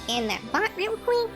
scan that bot real quick.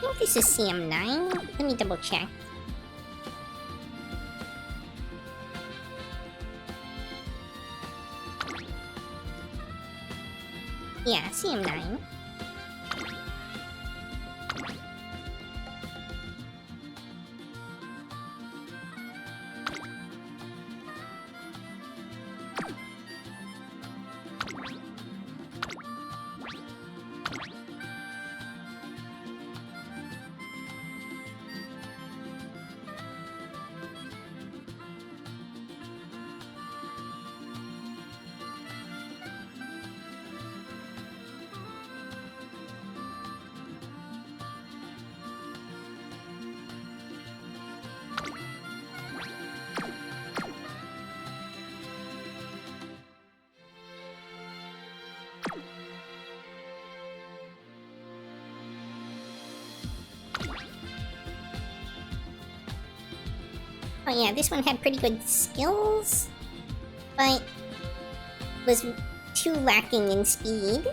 I think this is CM9. Let me double check. Yeah, CM9. Oh yeah, this one had pretty good skills, but was too lacking in speed.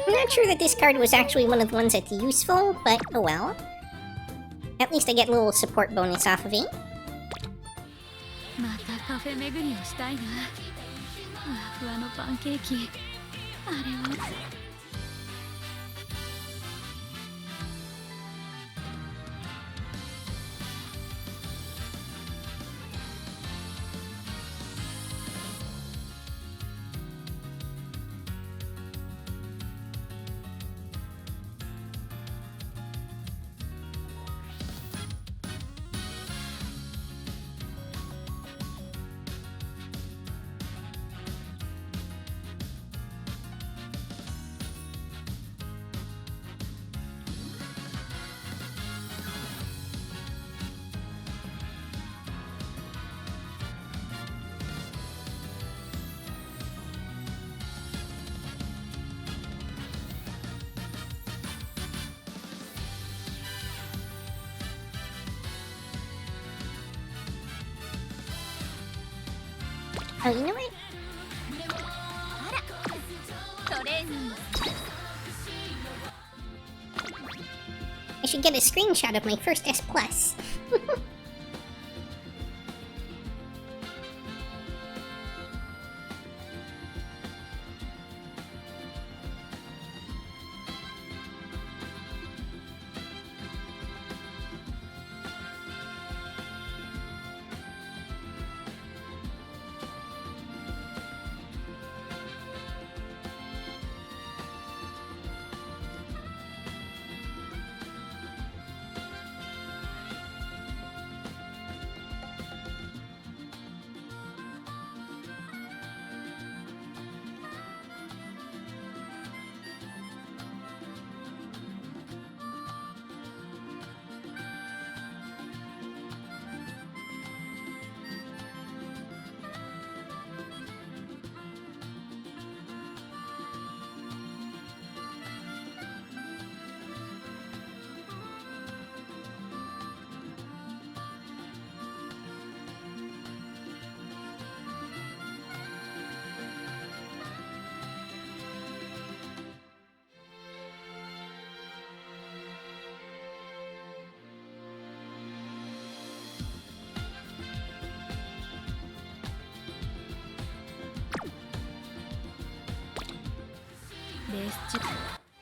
I'm not sure that this card was actually one of the ones that's useful, but oh well. At least I get a little support bonus off of it. Oh, you know what? I should get a screenshot of my first S+.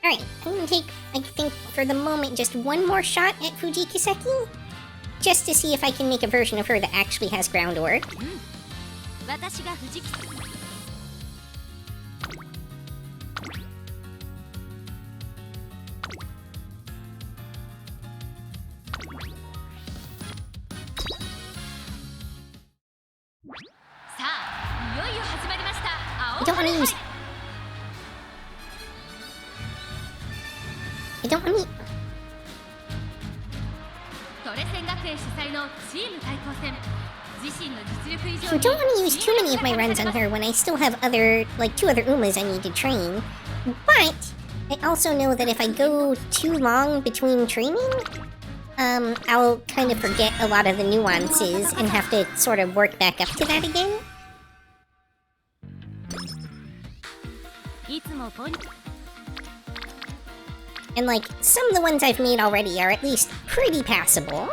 Alright, I'm gonna take, I think, for the moment, just one more shot at Fujikiseki. Just to see if I can make a version of her that actually has ground orb. I don't want to use... I don't want to... I don't want to use too many of my runs on her when I still have other, like, 2 other Umas I need to train. But I also know that if I go too long between training, I'll kind of forget a lot of the nuances and have to sort of work back up to that again. And, like, some of the ones I've made already are at least pretty passable.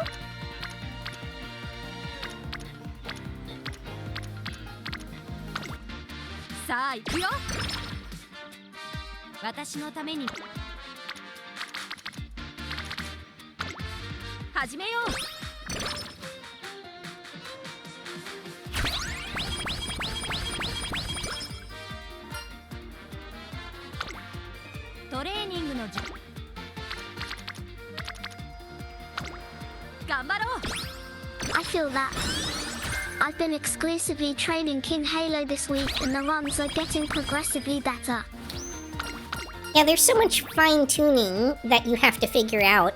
I feel that. I've been exclusively training King Halo this week and the runs are getting progressively better. Yeah, there's so much fine-tuning that you have to figure out.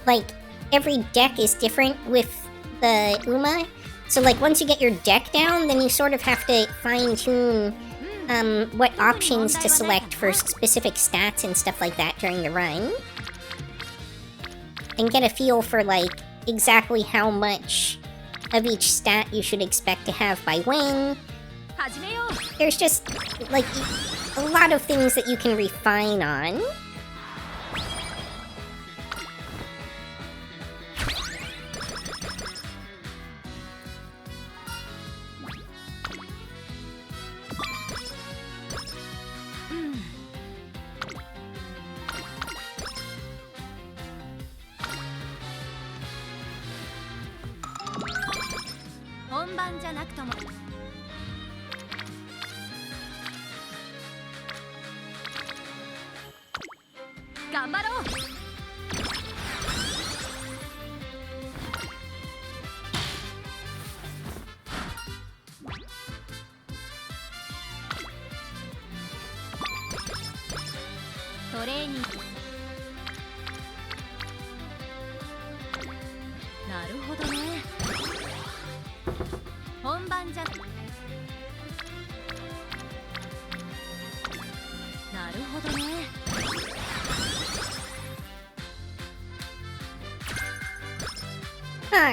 Like, every deck is different with the Uma. So, like, once you get your deck down, then you sort of have to fine-tune what options to select for specific stats and stuff like that during the run. And get a feel for, like, exactly how much of each stat you should expect to have by when. There's just, like, a lot of things that you can refine on.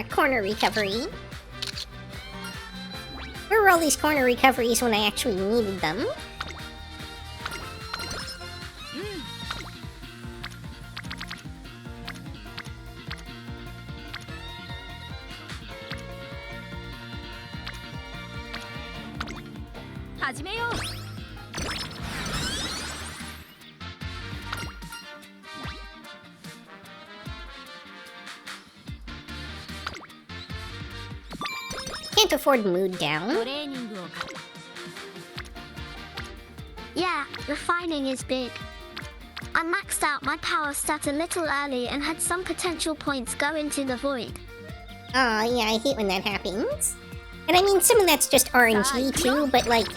Corner recovery. We're were all these corner recoveries when I actually needed them? Can't afford mood down. Yeah, refining is big. I maxed out my power stat a little early and had some potential points go into the void. Aw, yeah, I hate when that happens. And I mean, some of that's just RNG too, but like,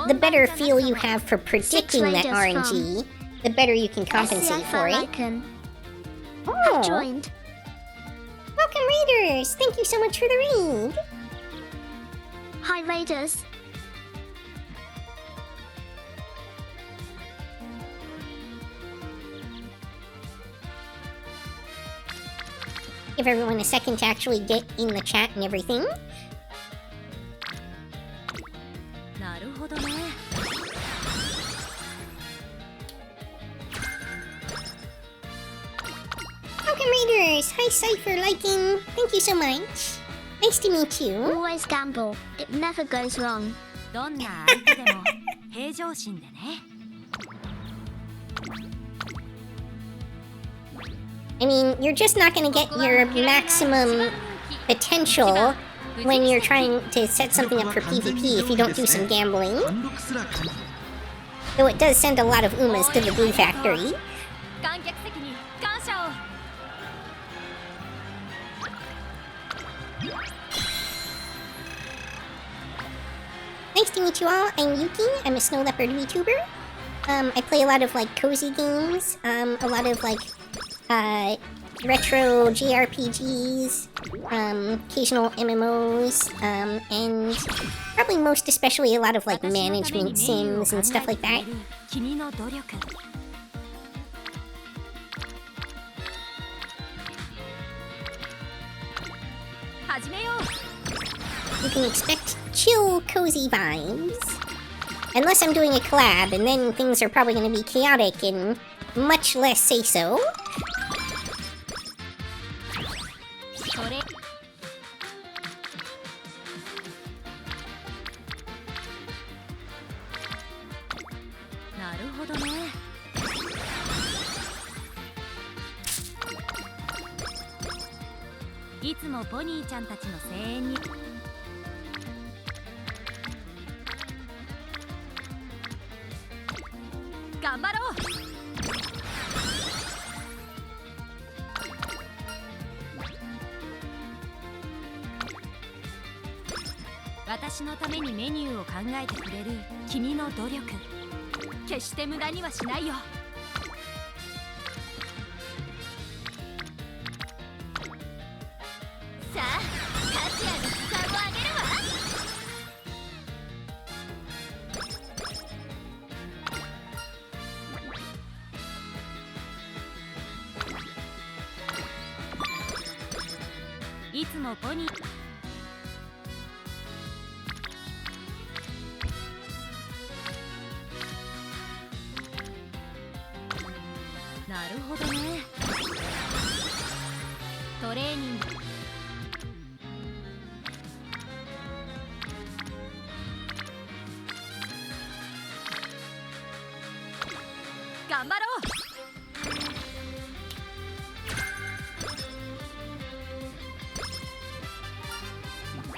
the better feel you have for predicting that RNG, the better you can compensate for it. Have joined. Welcome, Raiders! Thank you so much for the raid! Hi, Raiders. Give everyone a second to actually get in the chat and everything. Welcome, Raiders! Hi, Cypher liking. Thank you so much. Nice to meet you. Always gamble. It never goes wrong. I mean, you're just not gonna get your maximum potential when you're trying to set something up for PvP if you don't do some gambling. Though it does send a lot of Umas to the Blue Factory. Nice to meet you all. I'm Yuki. I'm a Snow Leopard VTuber. I play a lot of like cozy games, a lot of like retro JRPGs, occasional MMOs, and probably most especially a lot of like management sims and stuff like that. You can expect chill, cozy vibes. Unless I'm doing a collab, and then things are probably going to be chaotic and much less say-so.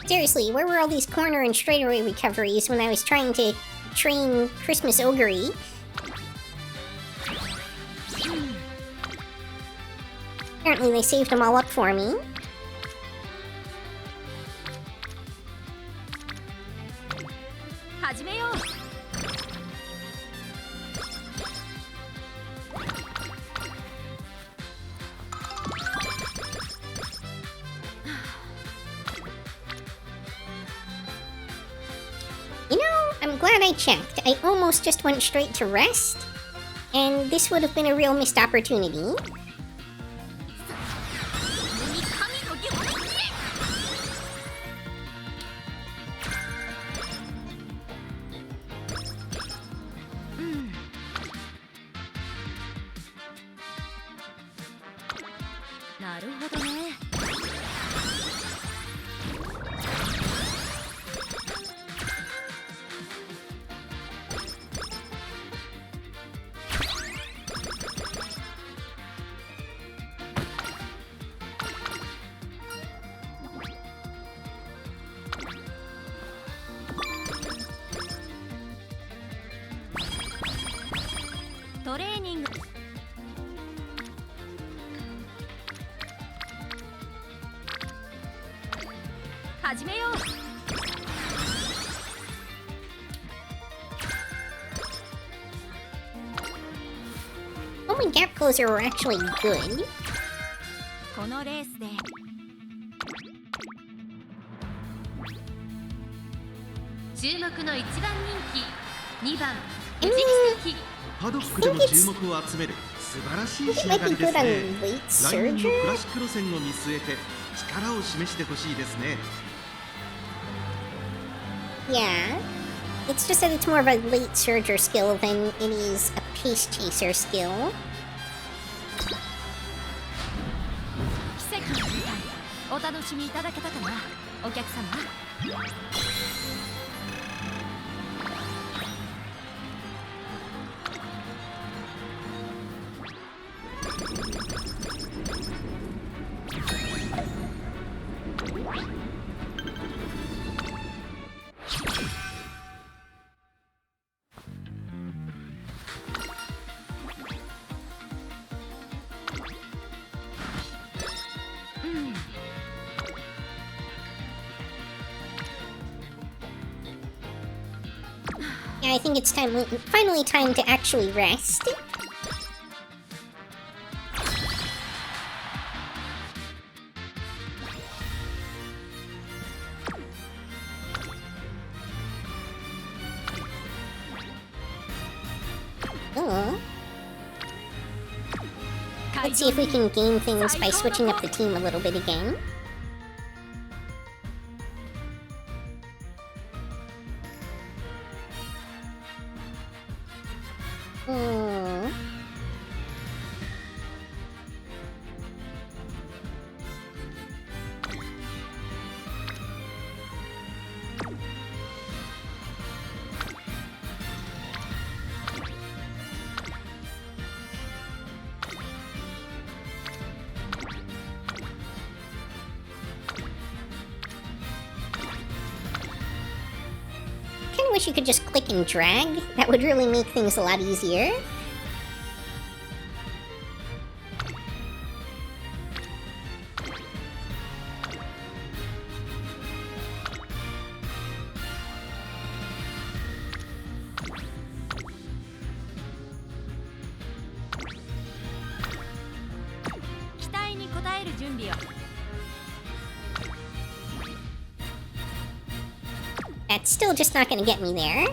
Seriously, where were all these corner and straightaway recoveries when I was trying to train Christmas Ogre? Apparently they saved them all up for me. I'm glad I checked. I almost just went straight to rest, and this would have been a real missed opportunity. トレーニング始めよう。 Oh, my gap closer were actually good. このレースで注目の一番人気2番無印的パドックでも注目を集める素晴らしい I 仕 think 上 it が might り be で good す on ね。 late 来年のク surger. ラシック路線を見据えて力を示してほしいですね。 Yeah. It's just that it's more of a late surger skill than it is a pace chaser skill. 奇跡の舞台お楽しみいただけたかなお客様。 Yeah, I think it's finally time to actually rest. Oh. Let's see if we can gain things by switching up the team a little bit again. Hmm. Kinda wish you could just click and drag. That would really make things a lot easier. That's still just not gonna get me there.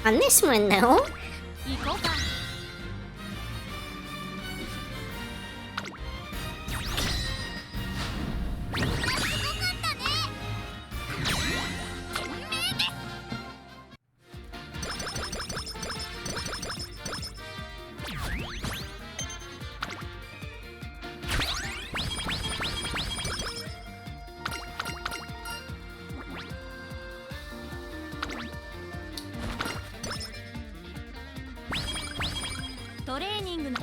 On this one, though, 行こうか。 トレーニングの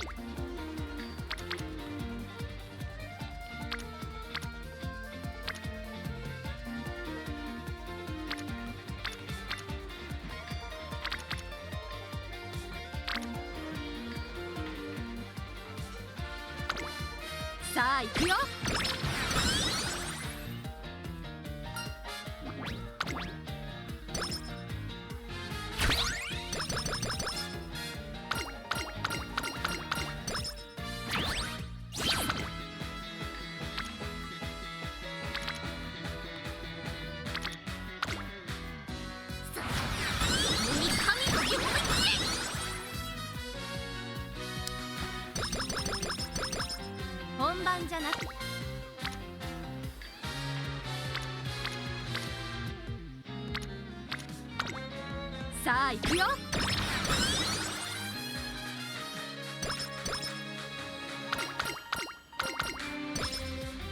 さあ行くよ。本番じゃなくさあ行くよ。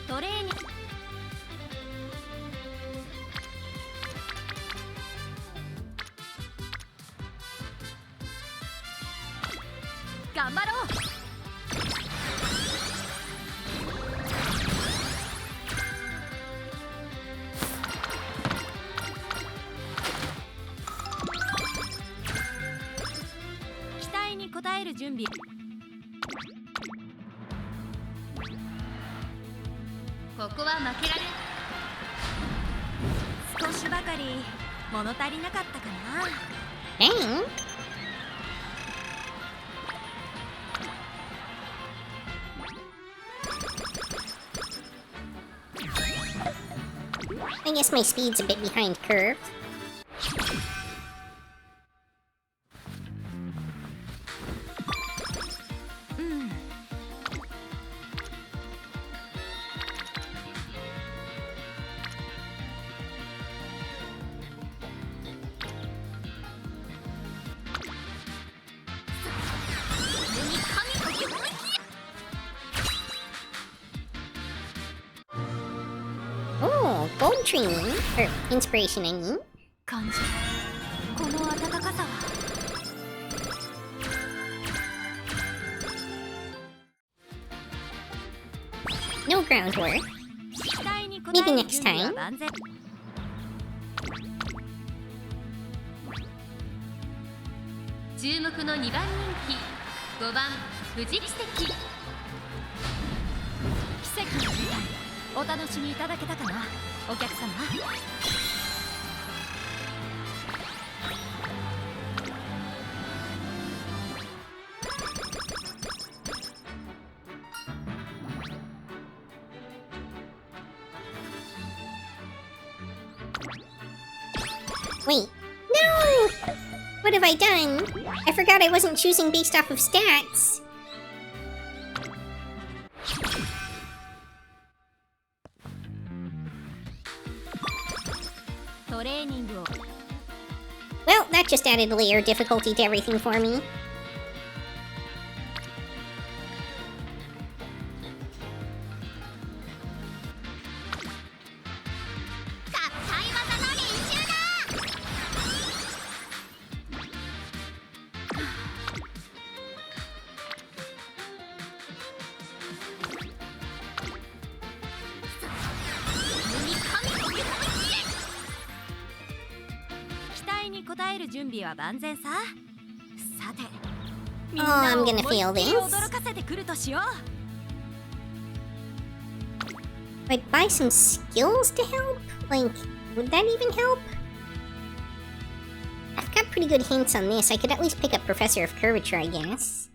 トレーニング頑張ろう。える準備。ここは負けられ。少しばかり物足りなかったかな。Dang. I guess my speed's a bit behind curve. Oh, gold training. Or inspiration, I mean. 感じるこの暖かさは。No groundwork. 期待に応 Maybe える next 準備は time. 万全。注目の2番人気5番富士奇跡。奇跡の舞台お楽しみいただけたかなお客様。Wait. No! What have I done? I forgot I wasn't choosing based off of stats. Well, that just added a layer of difficulty to everything for me. I'm gonna fail this. I'd buy some skills to help? Like, would that even help? I've got pretty good hints on this. I could at least pick up Professor of Curvature, I guess.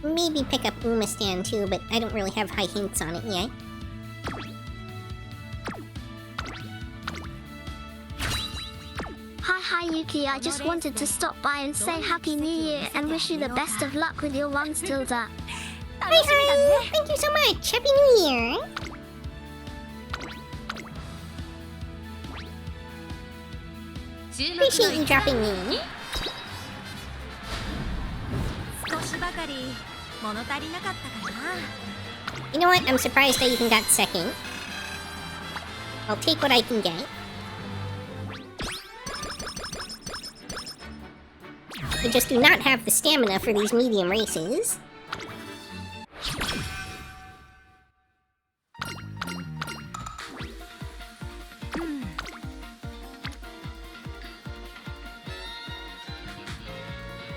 Maybe pick up Umastand too, but I don't really have high hints on it yet. Hi Yuki, I just wanted to stop by and say Happy New Year and wish you the best of luck with your runs, Tilda. Hi! Thank you so much! Happy New Year! Appreciate you dropping in. You know what? I'm surprised I even got second. I'll take what I can get. I just do not have the stamina for these medium races.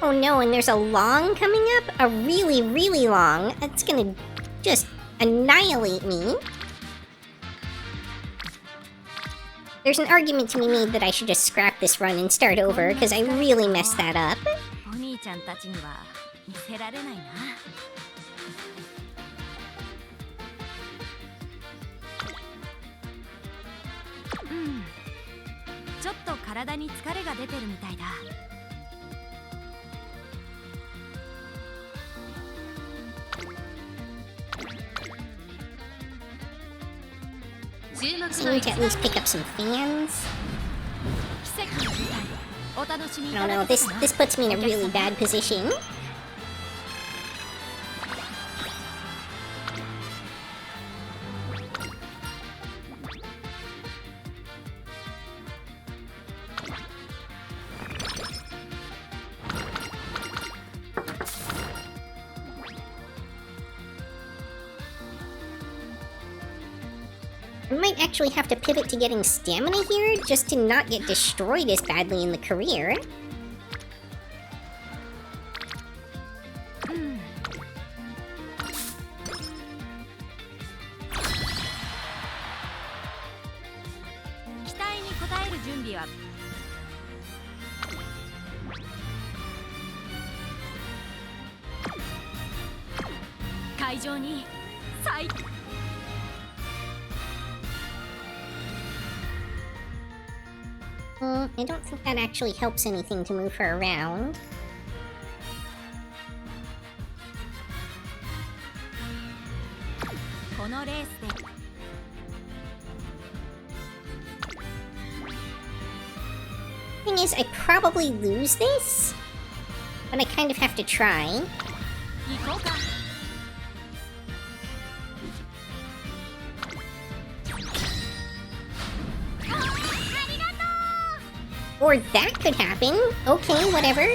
Oh no, and there's a long coming up? A really, really long. It's gonna just annihilate me. There's an argument to be made that I should just scrap this run and start over, because I really messed that up. I need to at least pick up some fans. I don't know, this puts me in a really bad position. We might actually have to pivot to getting stamina here, just to not get destroyed as badly in the career. I don't think that actually helps anything to move her around. Thing is, I probably lose this, but I kind of have to try. Or that could happen. Okay, whatever.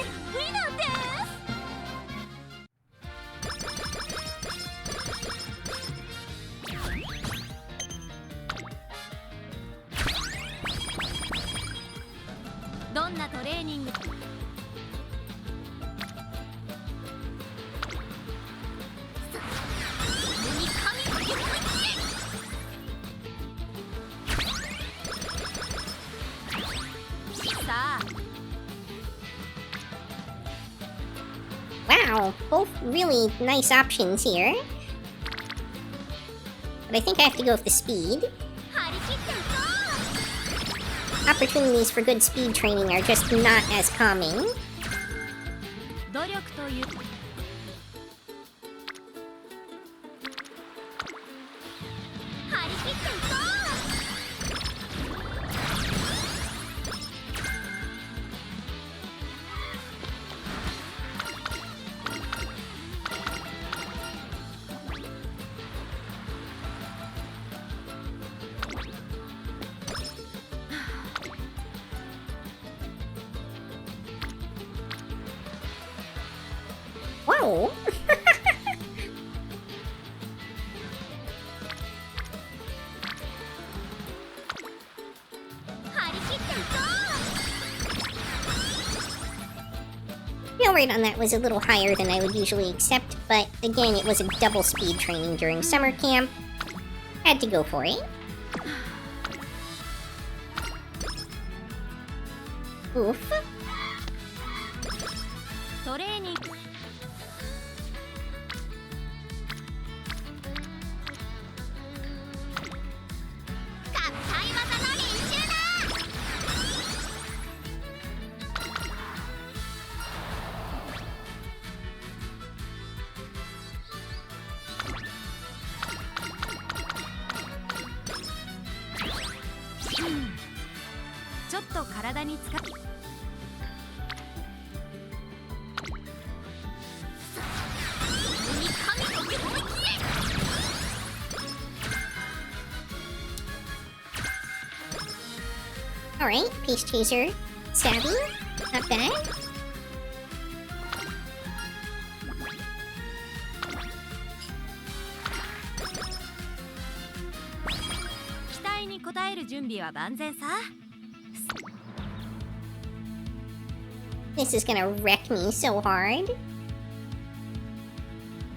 Wow, both really nice options here. But I think I have to go with the speed. Opportunities for good speed training are just not as common. Whoa! Fail rate on that was a little higher than I would usually accept, but again, it was a double speed training during summer camp. Had to go for it. Oof. Alright, Pace Chaser. Savvy. Not bad. This is gonna wreck me so hard.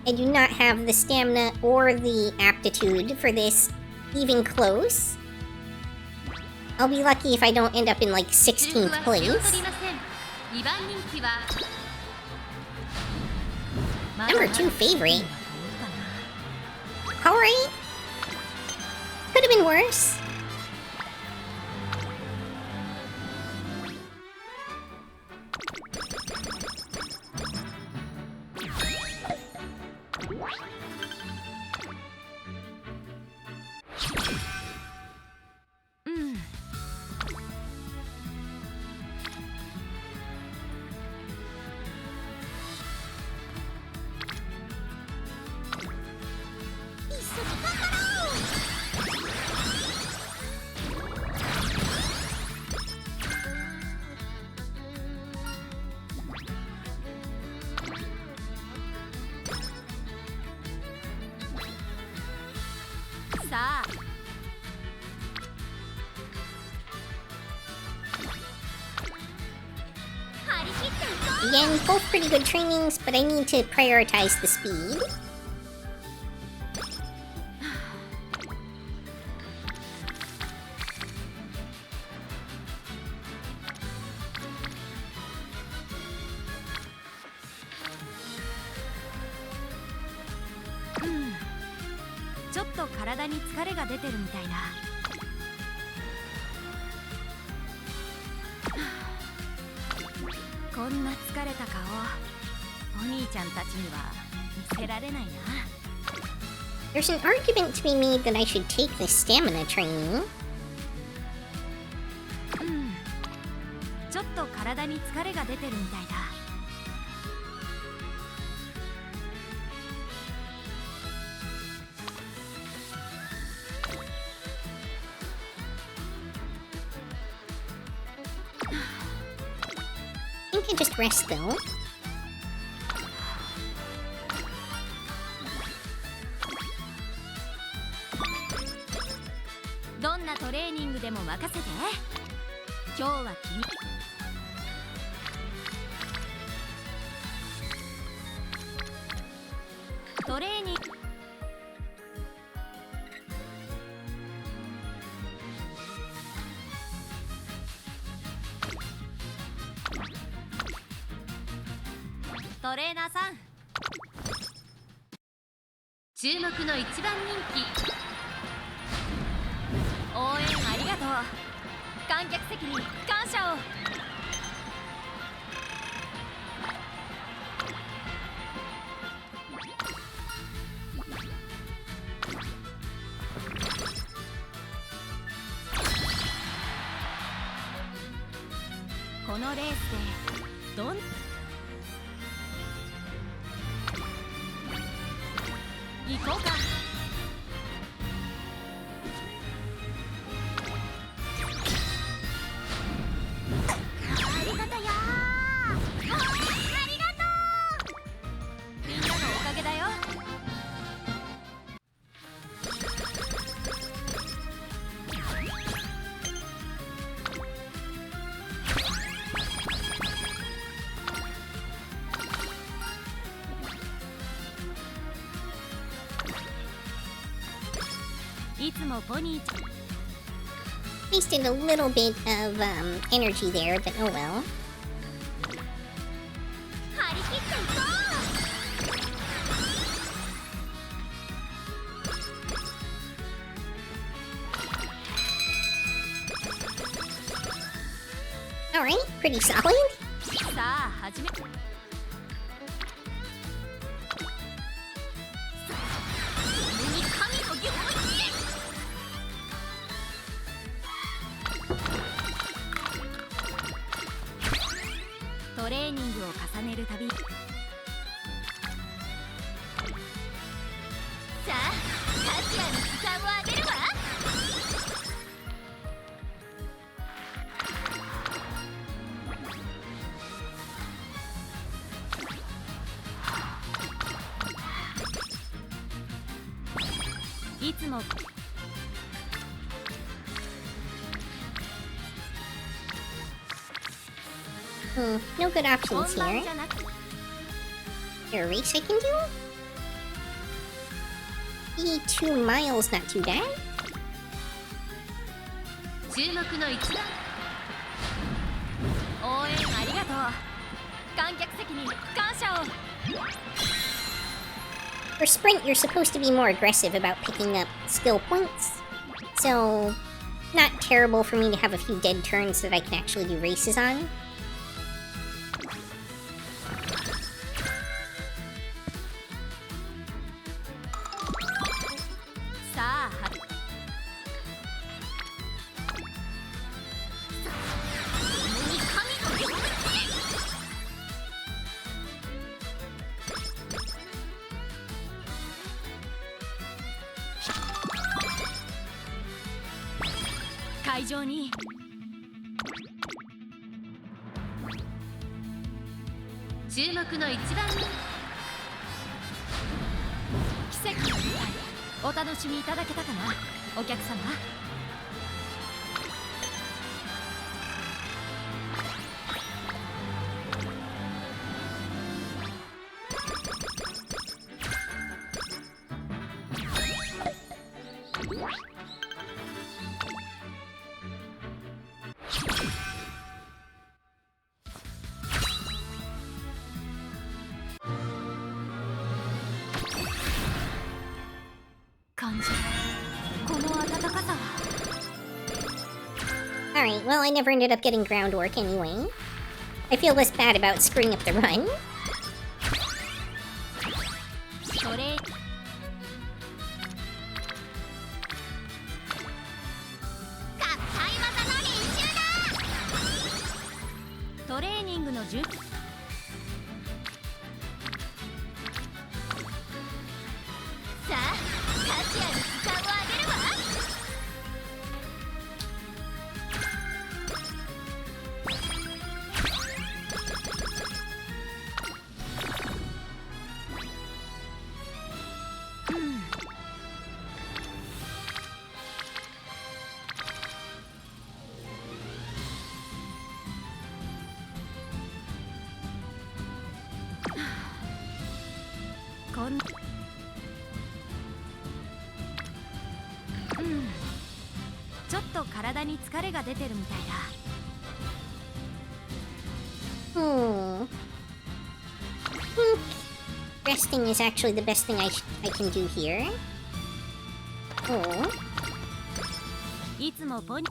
I do not have the stamina or the aptitude for this even close. I'll be lucky if I don't end up in like 16th place. Number 2 favorite. Alright. Could have been worse. Again, both pretty good trainings, but I need to prioritize the speed. Hmm. ちょっと体に疲れが出てるみたいだ。こんな疲れた顔、お兄ちゃんたちには見せられないな。There's an argument to be made that I should take the stamina training. うん。ちょっと体に疲れが出てるみたいだ。I think I just rest though. どんなトレーニングでも任せて。今日は君。トレーニング。トレーナーさん、注目の一番人気、応援ありがとう。観客席に感謝を。このレースでどん行こうか。ありがとよー。ありがとう。みんなのおかげだよ。いつもポニーちゃん。Wasted a little bit of energy there, but oh well. 張り切っていこう。 Alright, pretty solid. さあ始め。トレーニングを重ねるたび、さあカズヤに時間をあげるわ。いつもNo good options 本番 here. じゃなく、 Is there a race I can do? 2 miles, not too bad. 注目の一番、応援ありがとう。観客席に感謝を。 For sprint, you're supposed to be more aggressive about picking up skill points. So, not terrible for me to have a few dead turns that I can actually do races on. さあ会場に注目の一番人気、奇跡の舞台、お楽しみいただけたかな、お客様。Alright, well, I never ended up getting groundwork anyway. I feel less bad about screwing up the run. トレトレーニングの準備さあカシアに時間をあげるわこんちょっと体に疲れが出てるみたいだ think resting is actually the best thing I can do here. Oh. いつもポニ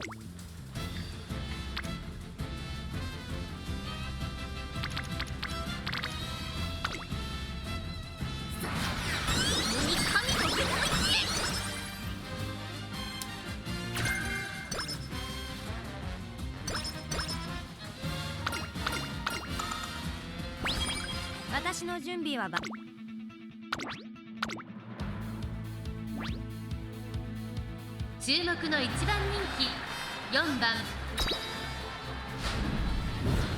私の準備は注目の一番人気4番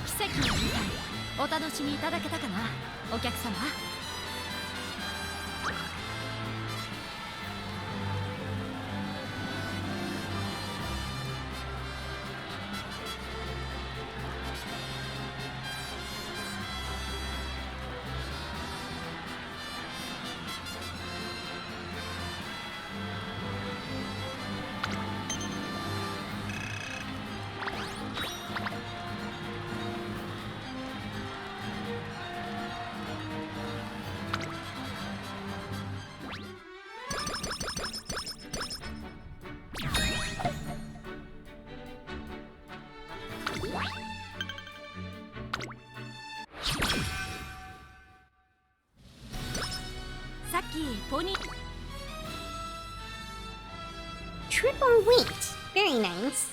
奇跡の舞台お楽しみいただけたかなお客様さっきポニー Triple weight. Very nice.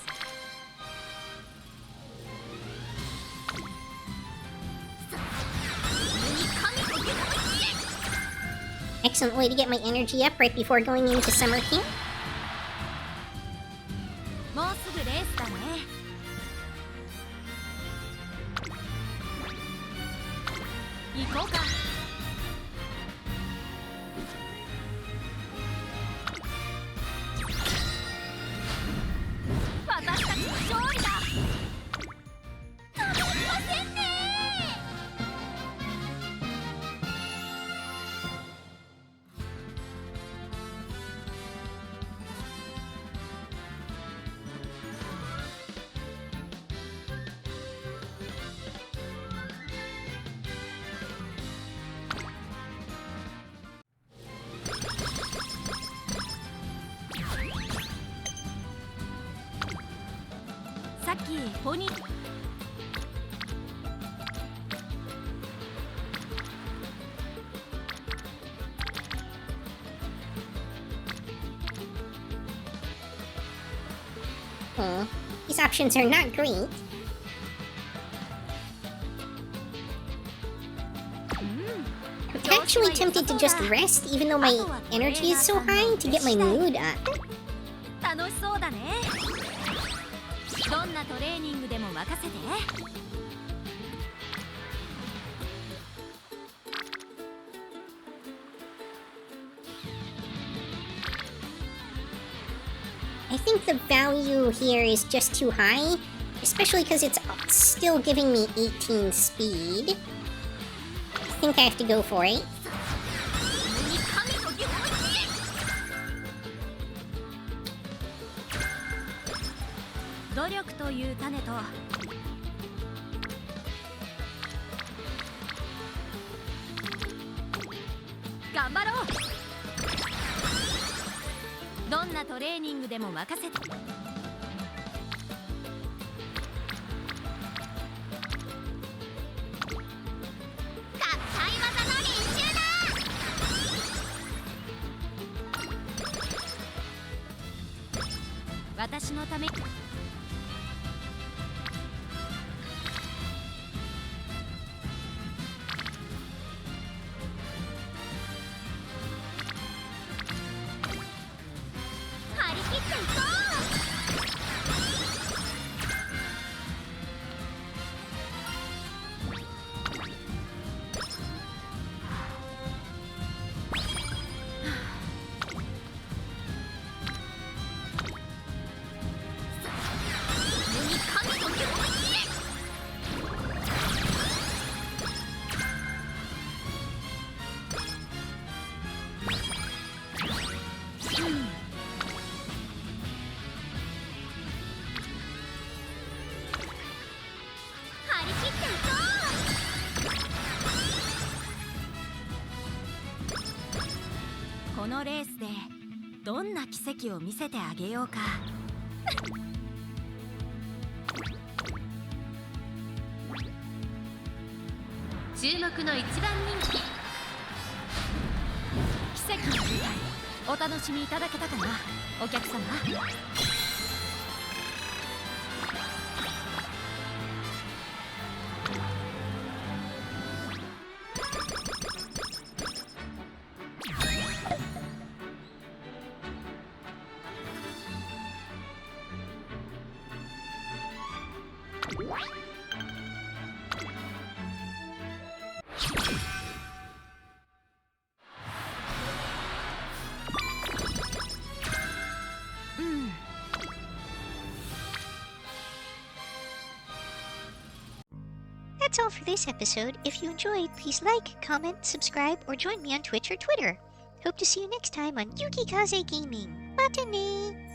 Excellent way to get my energy up right before going into summer camp. もうすぐレースだね行こうか私たちの勝利だたまりませんね さっきポニー These options are not great. I'm actually tempted to just rest even though my energy is so high to get my mood up. 楽しそうだねどんなトレーニングでも任せて I think the value here is just too high, especially because it's still giving me 18 speed. I think I have to go for it. 努力という種と頑張ろうどんなトレーニングでも任せて私のため張り切っていこう。このレースでどんな奇跡を見せてあげようか。注目の一番人気、奇跡の舞台お楽しみいただけたかな、お客様。That's all for this episode. If you enjoyed, please like, comment, subscribe, or join me on Twitch or Twitter. Hope to see you next time on Yukikaze Gaming. Matane!